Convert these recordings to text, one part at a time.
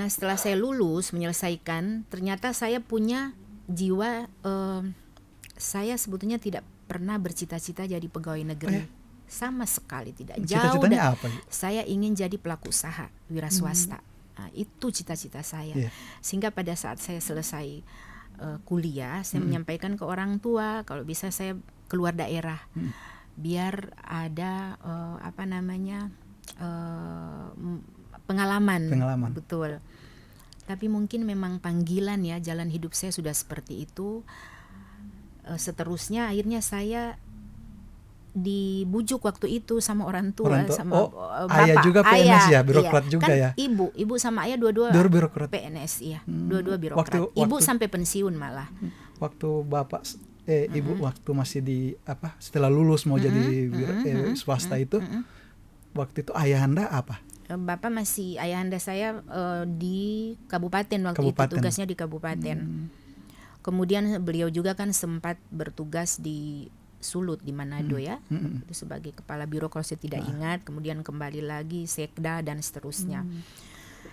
Nah setelah saya lulus menyelesaikan, ternyata saya punya jiwa, saya sebetulnya tidak pernah bercita-cita jadi pegawai negeri. Sama sekali tidak. Cita-citanya apa? Saya ingin jadi pelaku usaha, wira swasta. Nah, itu cita-cita saya. Sehingga pada saat saya selesai kuliah, saya menyampaikan ke orang tua kalau bisa saya keluar daerah, biar ada pengalaman. Betul. Tapi mungkin memang panggilan ya, jalan hidup saya sudah seperti itu. Seterusnya akhirnya saya dibujuk waktu itu sama orang tua, sama bapak. Ayah juga PNS ya, birokrat juga kan ya. Ibu sama ayah dua-dua birokrat. PNS ya, dua-dua birokrat. Ibu sampai pensiun malah. Waktu bapak ibu waktu masih setelah lulus mau jadi swasta itu, waktu itu ayahanda apa? Bapak masih, ayahanda saya di kabupaten waktu itu, tugasnya di kabupaten. Kemudian beliau juga kan sempat bertugas di Sulut di Manado ya, itu sebagai kepala biro kalau saya tidak ingat. Kemudian kembali lagi Sekda dan seterusnya.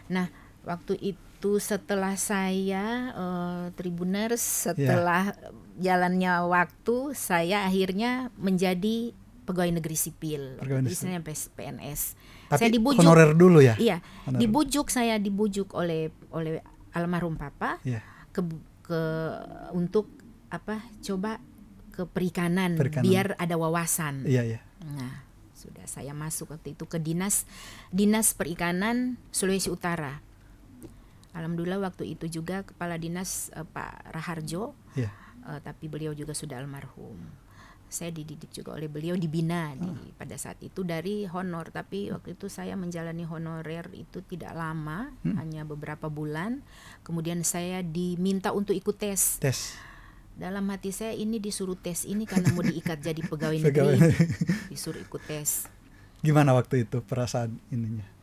Nah waktu itu setelah saya Tribuners, setelah jalannya waktu, saya akhirnya menjadi pegawai negeri sipil, istilahnya PNS. Tapi saya dibujuk, honorer dulu ya? Iya, dibujuk oleh almarhum papa untuk coba ke perikanan. Biar ada wawasan. Iya. Nah, sudah saya masuk waktu itu ke dinas perikanan Sulawesi Utara. Alhamdulillah waktu itu juga kepala dinas Pak Raharjo, tapi beliau juga sudah almarhum. Saya dididik juga oleh beliau, dibina pada saat itu dari honor, tapi waktu itu saya menjalani honorer itu tidak lama, hanya beberapa bulan. Kemudian saya diminta untuk ikut tes. Dalam hati saya, ini disuruh tes ini karena mau diikat jadi pegawai negeri. Disuruh ikut tes. Gimana waktu itu perasaan ininya?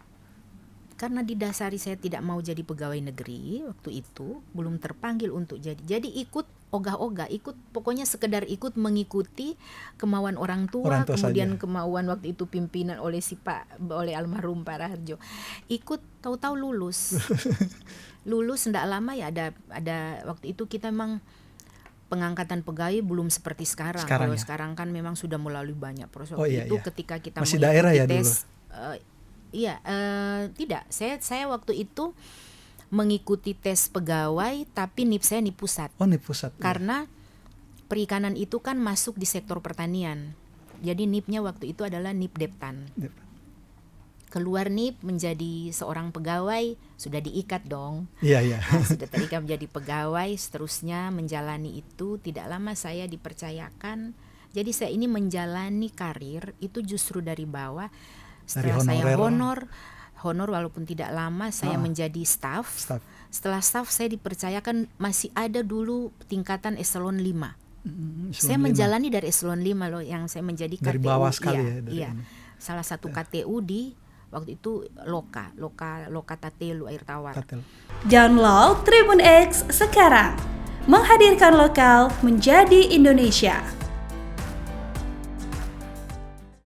Karena didasari saya tidak mau jadi pegawai negeri waktu itu, belum terpanggil untuk jadi. Jadi ikut ogah-ogah, pokoknya sekedar ikut mengikuti kemauan orang tua kemudian saja. Kemauan waktu itu pimpinan oleh oleh almarhum Pak Raharjo. Ikut, tahu-tahu lulus. Lulus tidak lama ya, ada waktu itu kita memang pengangkatan pegawai belum seperti sekarang. Kalau sekarang kan memang sudah melalui banyak proses. Ketika kita masih daerah ya tes, dulu. Tidak. Saya waktu itu mengikuti tes pegawai, tapi NIP saya NIP pusat. NIP pusat. Karena perikanan itu kan masuk di sektor pertanian. Jadi NIP-nya waktu itu adalah NIP Deptan. Keluar NIP menjadi seorang pegawai, sudah diikat dong. Iya. Nah, sudah terikat menjadi pegawai, seterusnya menjalani itu. Tidak lama saya dipercayakan. Jadi saya ini menjalani karir itu justru dari bawah. Setelah saya honor walaupun tidak lama, saya menjadi staff. Setelah staff saya dipercayakan, masih ada dulu tingkatan eselon 5. Saya menjalani dari eselon 5 loh, yang saya menjadi KTU. Dari bawah sekali ya. Salah satu KTU di waktu itu Loka Tatelu Air Tawar. Download Tribun X sekarang, menghadirkan lokal menjadi Indonesia.